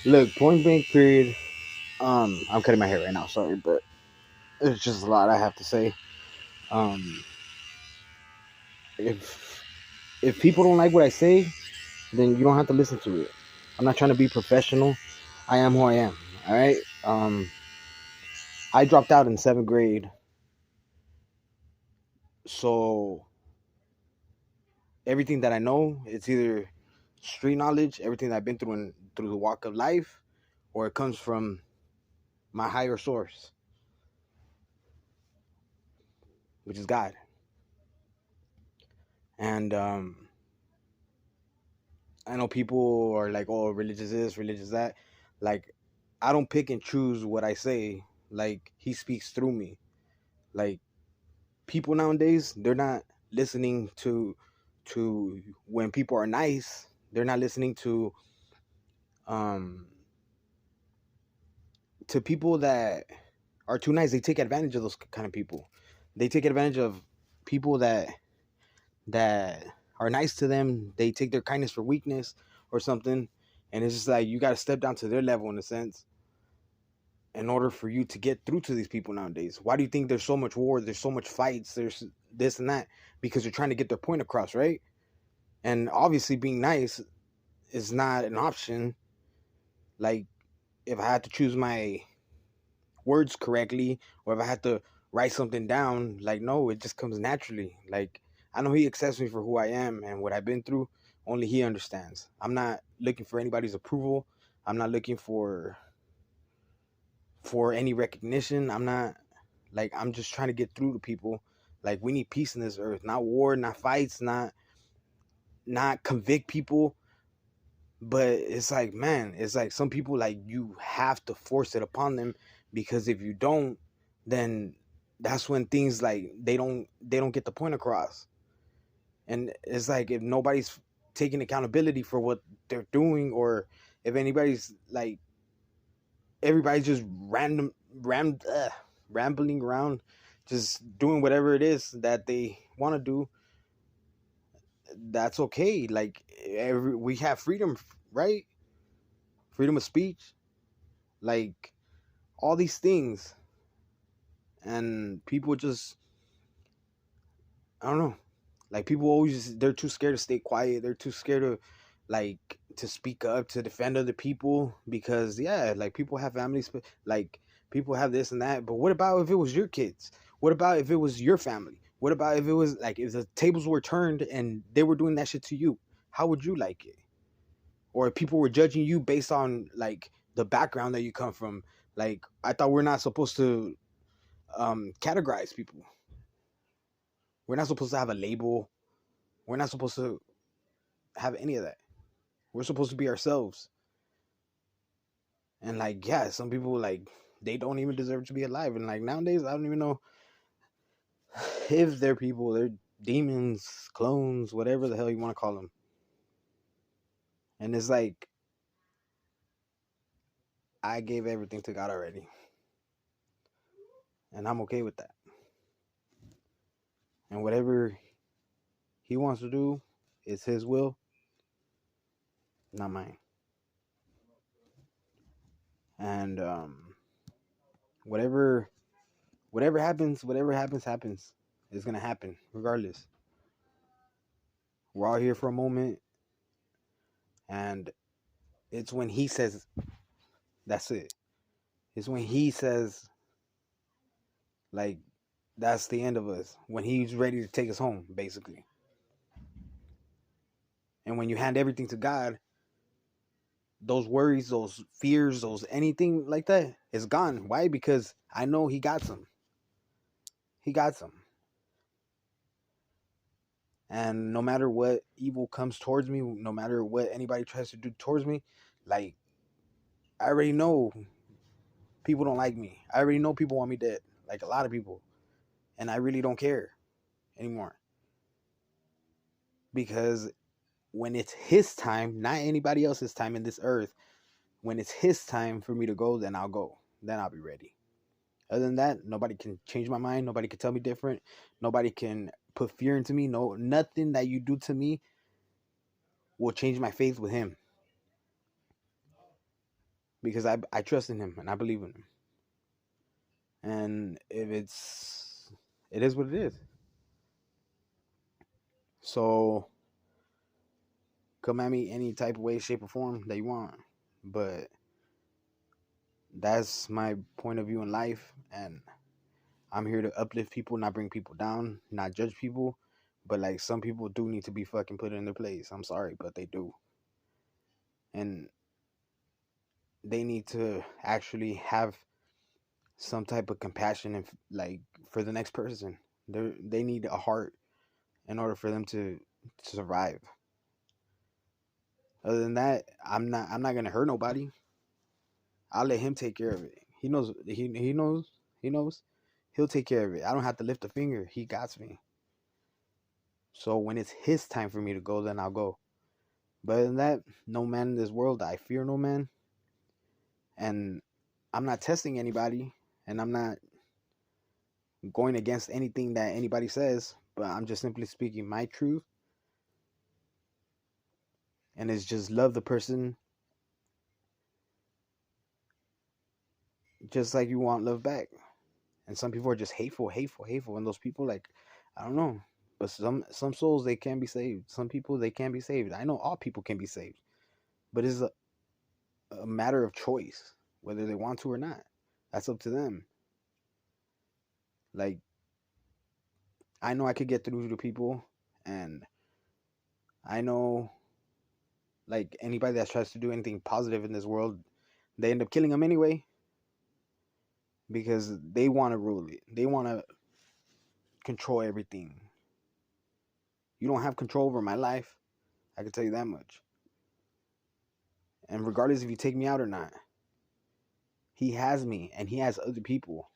Look, point blank period. I'm cutting my hair right now. Sorry, but it's just a lot I have to say. Um, if people don't like what I say, then you don't have to listen to it. I'm not trying to be professional. I am who I am. All right. I dropped out in seventh grade, so everything that I know, it's either street knowledge, everything that I've been through through the walk of life, or it comes from my higher source, which is God. And I know people are like, "Oh, religious this, religious that." Like, I don't pick and choose what I say. Like, He speaks through me. Like, people nowadays, they're not listening to when people are nice. They're not listening um to people that are too nice. They take advantage of those kind of people. They take advantage of people that are nice to them. They take their kindness for weakness or something. And it's just like you got to step down to their level in a sense in order for you to get through to these people nowadays. Why do you think there's so much war? There's so much fights. There's this and that because they're trying to get their point across, right? And obviously, being nice is not an option. Like, if I had to choose my words correctly, or if I had to write something down, like, no, it just comes naturally. Like, I know He accepts me for who I am and what I've been through. Only He understands. I'm not looking for anybody's approval. I'm not looking for any recognition. I'm not like I'm just trying to get through to people. Like, we need peace in this earth, not war, not fights, not convict people. But it's like, man, it's like some people, like, you have to force it upon them, because if you don't, then that's when things, like, they don't get the point across. And it's like, if nobody's taking accountability for what they're doing, or if anybody's like, everybody's just rambling around, just doing whatever it is that they want to do, that's okay. Like, we have freedom, right? Freedom of speech, like, all these things. And people just, I don't know, like, people always, they're too scared to stay quiet. They're too scared to, like, to speak up, to defend other people, because, yeah, like, people have families, like, people have this and that. But what about if it was your kids? What about if it was your family? What about if it was, like, if the tables were turned and they were doing that shit to you? How would you like it? Or if people were judging you based on, like, the background that you come from. Like, I thought we're not supposed to categorize people. We're not supposed to have a label. We're not supposed to have any of that. We're supposed to be ourselves. And, like, yeah, some people, like, they don't even deserve to be alive. And, like, nowadays, I don't even know if they're people. They're demons, clones, whatever the hell you want to call them. And it's like, I gave everything to God already, and I'm okay with that. And whatever He wants to do is His will, not mine. And whatever happens, it's gonna happen regardless. We're all here for a moment, and it's when He says that's it. It's when He says, like, that's the end of us. When He's ready to take us home, basically. And when you hand everything to God, those worries, those fears, those anything like that is gone. Why? Because I know He got some. He got some. And no matter what evil comes towards me, no matter what anybody tries to do towards me, like, I already know people don't like me. I already know people want me dead. Like, a lot of people. And I really don't care anymore. Because when it's His time, not anybody else's time in this earth, when it's His time for me to go, then I'll go. Then I'll be ready. Other than that, nobody can change my mind. Nobody can tell me different. Nobody can put fear into me. No, nothing that you do to me will change my faith with Him. because I trust in him and I believe in him. And if it is what it is. So come at me any type of way, shape, or form that you want. But that's my point of view in life, and I'm here to uplift people, not bring people down, not judge people. But like some people do need to be fucking put in their place. I'm sorry, but they do. And they need to actually have some type of compassion and like for the next person. They need a heart in order for them to survive. Other than that, I'm not gonna hurt nobody. I'll let him take care of it. He knows he knows he'll take care of it. I don't have to lift a finger. He got me. So when it's his time for me to go, then I'll go. But other than that, no man in this world, I fear no man. And I'm not testing anybody, and I'm not going against anything that anybody says, but I'm just simply speaking my truth. And it's just love the person just like you want love back. And some people are just hateful, hateful, hateful. And those people, like, I don't know. But some souls, they can be saved. Some people, they can be saved. I know all people can be saved. But it's a matter of choice, whether they want to or not. That's up to them. Like, I know I could get through to people, and I know, like, anybody that tries to do anything positive in this world, they end up killing them anyway because they want to rule it. They want to control everything. You don't have control over my life. I can tell you that much. And regardless if you take me out or not, he has me, and he has other people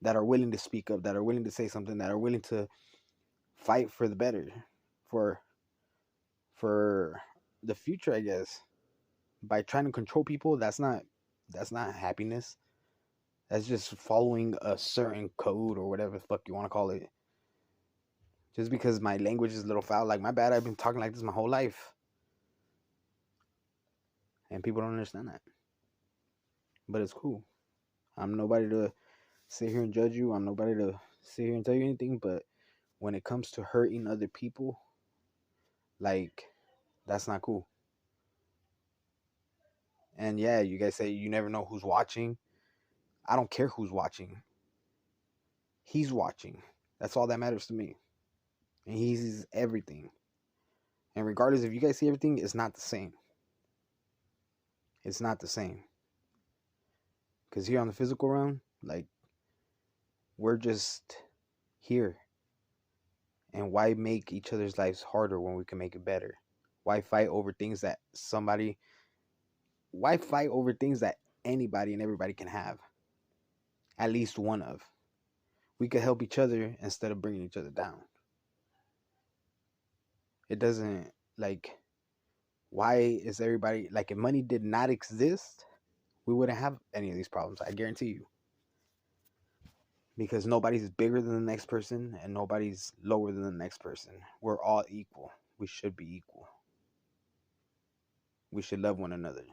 that are willing to speak up, that are willing to say something, that are willing to fight for the better, for for the future, I guess. By trying to control people, that's not happiness. That's just following a certain code or whatever the fuck you want to call it. Just because my language is a little foul, like my bad, I've been talking like this my whole life. And people don't understand that. But it's cool. I'm nobody to sit here and judge you. I'm nobody to sit here and tell you anything. But when it comes to hurting other people, like, that's not cool. And yeah, you guys say you never know who's watching. I don't care who's watching. He's watching. That's all that matters to me. And he sees everything. And regardless if you guys see everything, it's not the same. It's not the same. Because here on the physical realm, like, we're just here. And why make each other's lives harder when we can make it better? Why fight over things that why fight over things that anybody and everybody can have? At least one of. We could help each other instead of bringing each other down. It doesn't, like, why is everybody, like, if money did not exist, we wouldn't have any of these problems. I guarantee you. Because nobody's bigger than the next person and nobody's lower than the next person. We're all equal. We should be equal. We should love one another.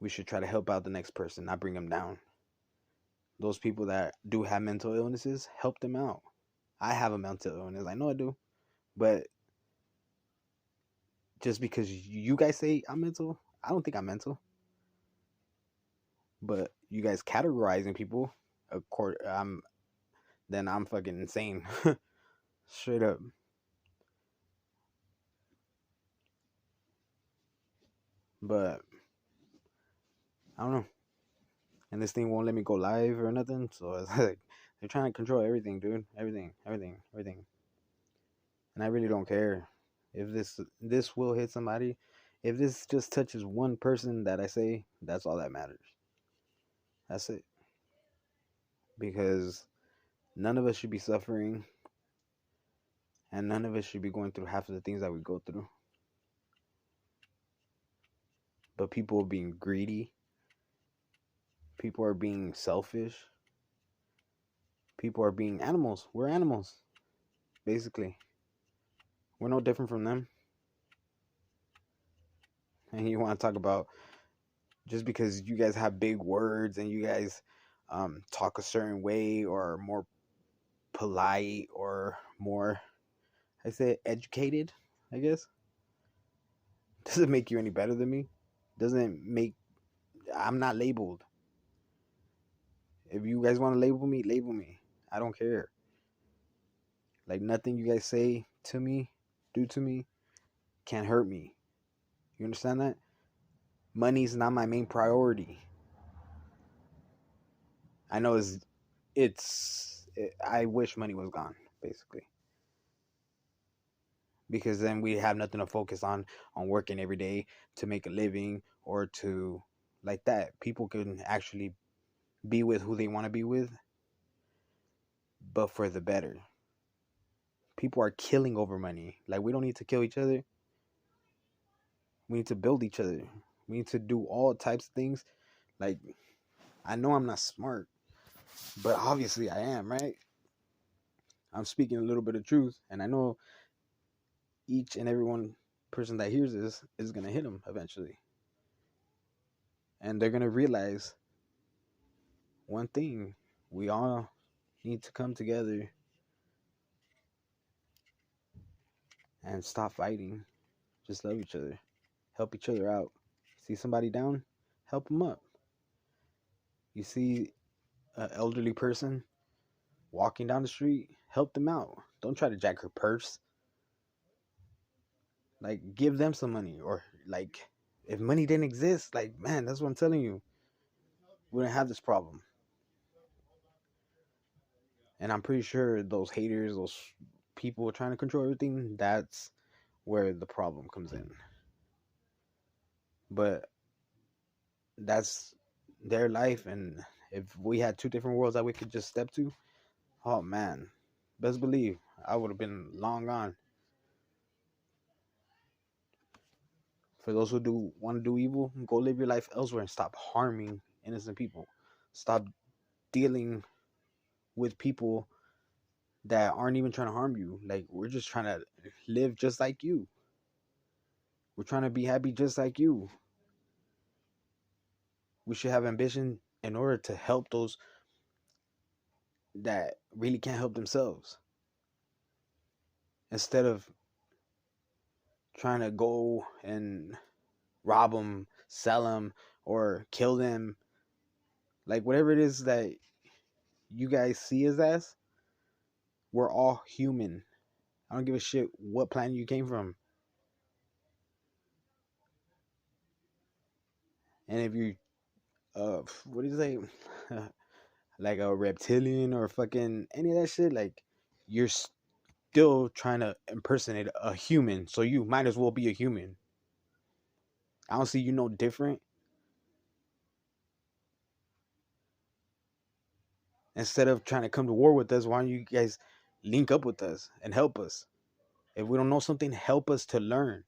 We should try to help out the next person, not bring them down. Those people that do have mental illnesses, help them out. I have a mental illness. I know I do. But just because you guys say I'm mental, I don't think I'm mental. But you guys categorizing people, then I'm fucking insane. Straight up. But I don't know. And this thing won't let me go live or nothing. So it's like they're trying to control everything, dude. Everything, everything, everything. And I really don't care if this will hit somebody. If this just touches one person that I say, that's all that matters. That's it. Because none of us should be suffering, and none of us should be going through half of the things that we go through. But people are being greedy. People are being selfish. People are being animals. We're animals, basically. We're no different from them. and you want to talk about just because you guys have big words and you guys talk a certain way or more polite or more, I say, educated, I guess, doesn't make you any better than me. Doesn't make, I'm not labeled. If you guys want to label me, label me. I don't care. Like nothing you guys say to me, do to me, can hurt me. You understand that? Money's not my main priority. I know I wish money was gone, basically, because then we have nothing to focus on working every day to make a living or to like that. People can actually be with who they want to be with, but for the better. People are killing over money. Like we don't need to kill each other. We need to build each other. We need to do all types of things. Like I know I'm not smart, but obviously I am, right? I'm speaking a little bit of truth, and I know each and every one person that hears this is gonna hit them eventually, and they're gonna realize one thing: we all need to come together and stop fighting. Just love each other, help each other out. See somebody down, help them up. You see an elderly person walking down the street, help them out. Don't try to jack her purse. Like give them some money, or like if money didn't exist, like man, that's what I'm telling you. We wouldn't have this problem. And I'm pretty sure those haters, those people trying to control everything, that's where the problem comes in. But that's their life, and if we had two different worlds that we could just step to, oh man, best believe I would have been long gone. For those who do want to do evil, go live your life elsewhere and stop harming innocent people. Stop dealing with people that aren't even trying to harm you. Like we're just trying to live just like you. We're trying to be happy just like you. We should have ambition in order to help those that really can't help themselves, instead of trying to go and rob them, sell them, or kill them. Like whatever it is that you guys see us as, we're all human. I don't give a shit what planet you came from. And if you what do you say, like a reptilian or fucking any of that shit, like you're still trying to impersonate a human, so you might as well be a human. I don't see you no different. Instead of trying to come to war with us, why don't you guys link up with us and help us? If we don't know something, help us to learn.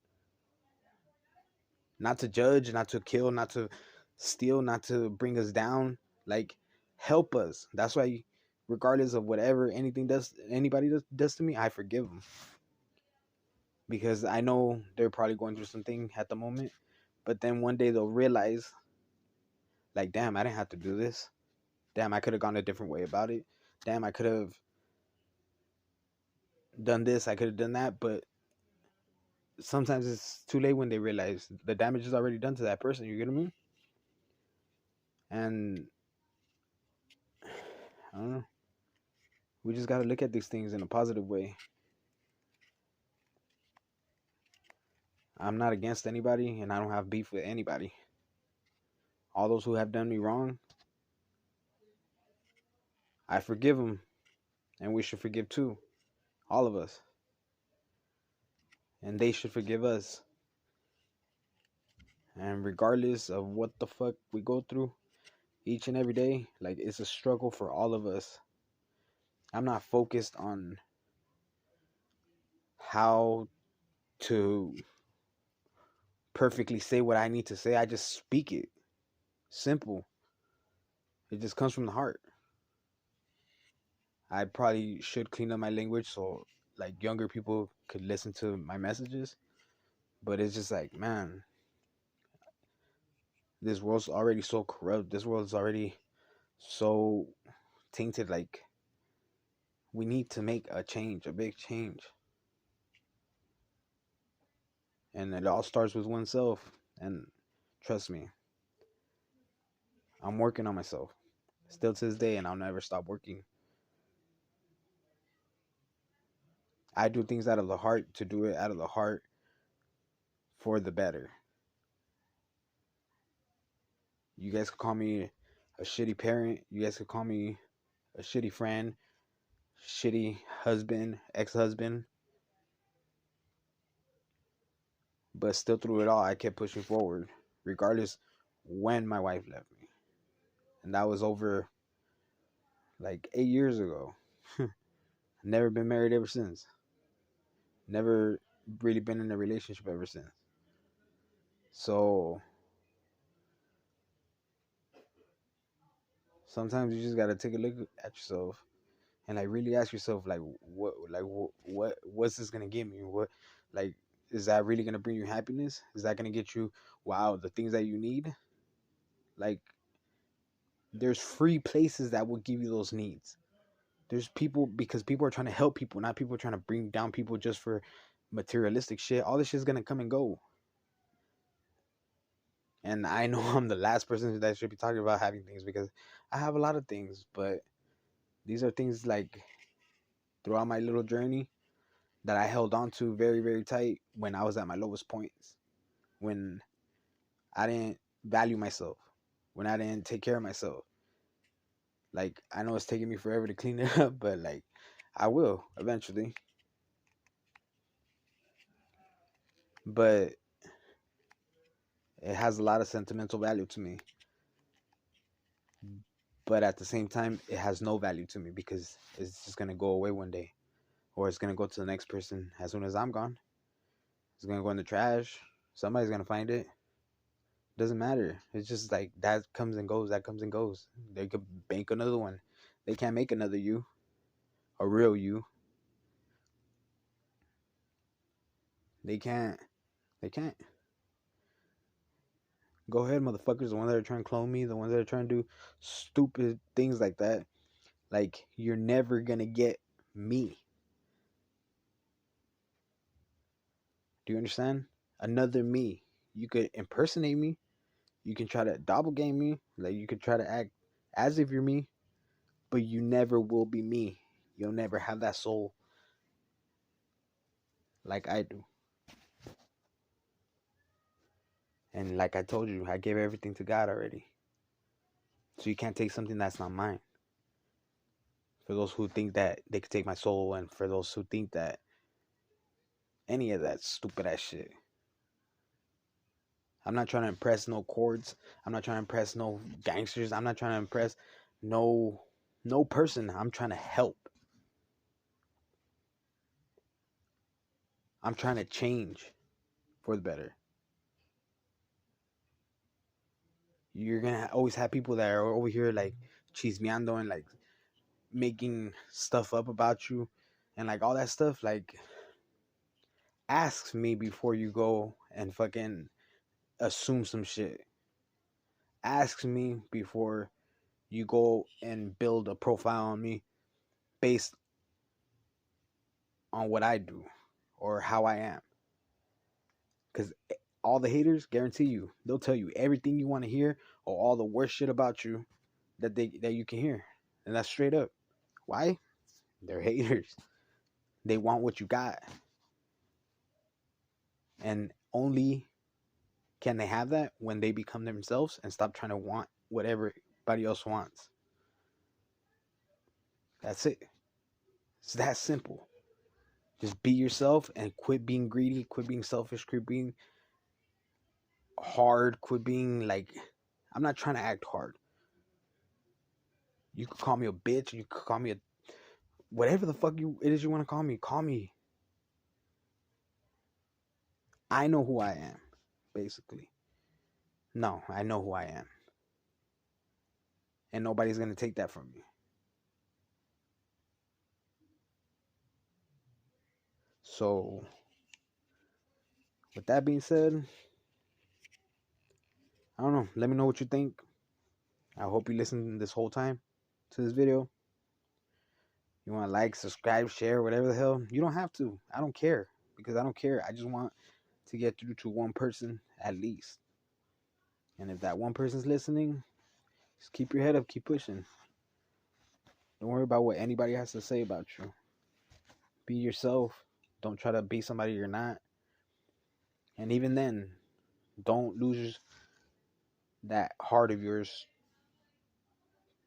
Not to judge, not to kill, not to steal, not to bring us down. Like, help us. That's why, regardless of whatever anybody does to me, I forgive them. Because I know they're probably going through something at the moment. But then one day they'll realize, like, damn, I didn't have to do this. Damn, I could have gone a different way about it. Damn, I could have done this, I could have done that. But sometimes it's too late when they realize the damage is already done to that person. You get what I mean? And I don't know. We just got to look at these things in a positive way. I'm not against anybody, and I don't have beef with anybody. All those who have done me wrong, I forgive them, and we should forgive too. All of us. And they should forgive us. And regardless of what the fuck we go through each and every day, like it's a struggle for all of us. I'm not focused on how to perfectly say what I need to say. I just speak it. Simple. It just comes from the heart. I probably should clean up my language so like younger people could listen to my messages. But it's just like, man, This world's already so corrupt. This world's already so tainted. Like, we need to make a change, a big change. And it all starts with oneself. And trust me, I'm working on myself still to this day, and I'll never stop working. I do things out of the heart to do it out of the heart for the better. You guys could call me a shitty parent. You guys could call me a shitty friend, shitty husband, ex-husband. But still through it all, I kept pushing forward, regardless when my wife left me. And that was over like 8 years ago. Never been married ever since. Never really been in a relationship ever since. So sometimes you just gotta take a look at yourself and like really ask yourself, what's this gonna give me? What, like, is that really gonna bring you happiness? Is that gonna get you, wow, the things that you need? Like, there's free places that will give you those needs. There's people, because people are trying to help people, not people trying to bring down people just for materialistic shit. All this shit is gonna come and go. And I know I'm the last person that should be talking about having things, because I have a lot of things, but these are things like throughout my little journey that I held on to very, very tight when I was at my lowest points, when I didn't value myself, when I didn't take care of myself. Like, I know it's taking me forever to clean it up, but like, I will eventually. But it has a lot of sentimental value to me. But at the same time, it has no value to me, because it's just gonna go away one day, or it's gonna go to the next person as soon as I'm gone. It's gonna go in the trash. Somebody's gonna find it. Doesn't matter. It's just like that comes and goes. That comes and goes. They could bank another one. They can't make another you, a real you. They can't. They can't. Go ahead, motherfuckers. The ones that are trying to clone me, the ones that are trying to do stupid things like that. Like, you're never gonna get me. Do you understand? Another me. You could impersonate me. You can try to doppelgang me. Like, you could try to act as if you're me, but you never will be me. You'll never have that soul like I do. And like I told you, I gave everything to God already. So you can't take something that's not mine. For those who think that they could take my soul, and for those who think that any of that stupid ass shit. I'm not trying to impress no courts. I'm not trying to impress no gangsters. I'm not trying to impress no person. I'm trying to help. I'm trying to change for the better. You're gonna always have people that are over here like chismeando and like making stuff up about you and like all that stuff. Like, ask me before you go and fucking assume some shit. Ask me before you go and build a profile on me based on what I do or how I am. Because all the haters, guarantee you, they'll tell you everything you want to hear, or all the worst shit about you that you can hear. And that's straight up. Why? They're haters. They want what you got. And only can they have that when they become themselves and stop trying to want what everybody else wants. That's it. It's that simple. Just be yourself and quit being greedy, quit being selfish, quit being hard, quit being like, I'm not trying to act hard. You could call me a bitch, you could call me a whatever the fuck it is you want to call me. Call me. I know who I am, basically. No, I know who I am. And nobody's gonna take that from me. So with that being said, I don't know. Let me know what you think. I hope you listened this whole time to this video. You want to like, subscribe, share, whatever the hell. You don't have to. I don't care because I don't care. I just want to get through to one person at least. And if that one person's listening, just keep your head up, keep pushing. Don't worry about what anybody has to say about you. Be yourself. Don't try to be somebody you're not. And even then, don't lose that heart of yours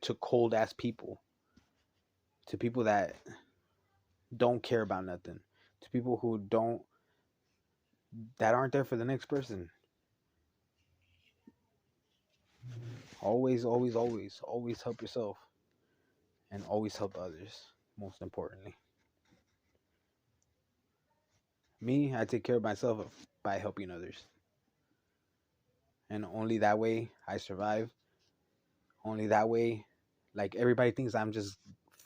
to cold ass people. To people that don't care about nothing. To people who that aren't there for the next person. Always, always, always, always help yourself. And always help others, most importantly. Me, I take care of myself by helping others. And only that way I survive. Only that way, like, everybody thinks I'm just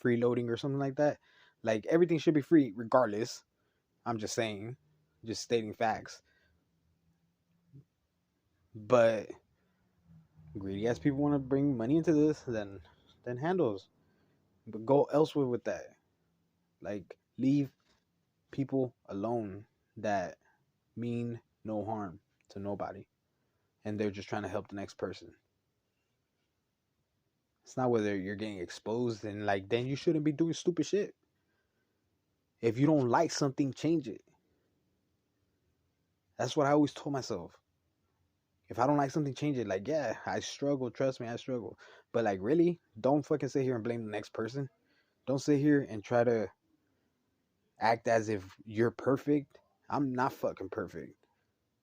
freeloading or something like that. Like, everything should be free regardless. I'm just saying, just stating facts. But greedy ass people want to bring money into this, then handles. But go elsewhere with that. Like, leave people alone that mean no harm to nobody. And they're just trying to help the next person. It's not whether you're getting exposed and, like, then you shouldn't be doing stupid shit. If you don't like something, change it. That's what I always told myself. If I don't like something, change it. Like, yeah, I struggle. Trust me, I struggle. But, like, really, don't fucking sit here and blame the next person. Don't sit here and try to act as if you're perfect. I'm not fucking perfect.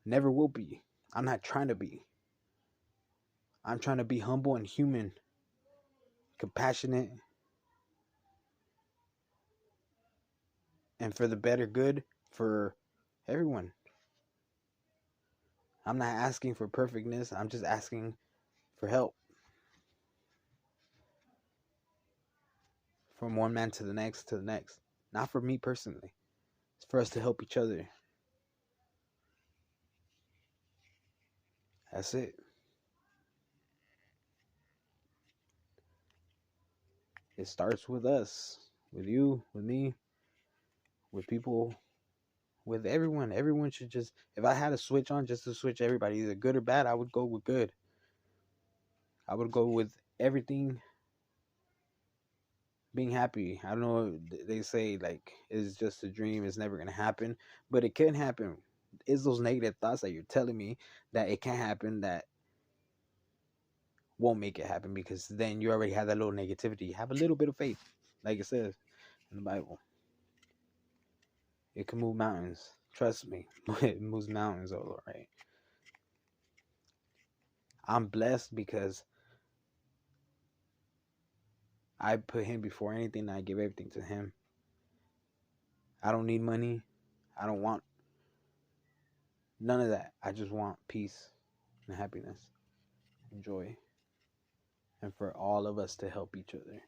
Never will be. I'm not trying to be. I'm trying to be humble and human, compassionate, and for the better good for everyone. I'm not asking for perfectness. I'm just asking for help. From one man to the next to the next. Not for me personally. It's for us to help each other. That's it. It starts with us, with you, with me, with people, with everyone. Everyone should just, if I had a switch on just to switch everybody, either good or bad, I would go with good. I would go with everything being happy. I don't know, they say, like, it's just a dream, it's never going to happen, but it can happen. It's those negative thoughts that you're telling me that it can't happen that won't make it happen, because then you already have that little negativity. Have a little bit of faith, like it says in the Bible. It can move mountains. Trust me, it moves mountains, all right. I'm blessed because I put him before anything. I give everything to him. I don't need money. I don't want none of that. I just want peace and happiness and joy. And for all of us to help each other.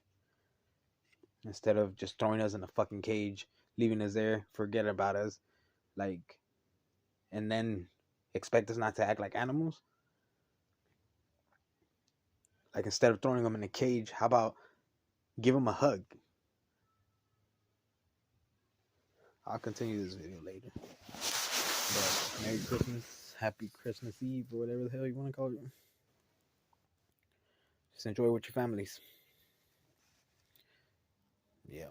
Instead of just throwing us in a fucking cage, leaving us there, forget about us, like, and then expect us not to act like animals. Like, instead of throwing them in a cage, how about give them a hug? I'll continue this video later. But Merry Christmas, Happy Christmas Eve, or whatever the hell you want to call it. Just enjoy with your families. Yeah.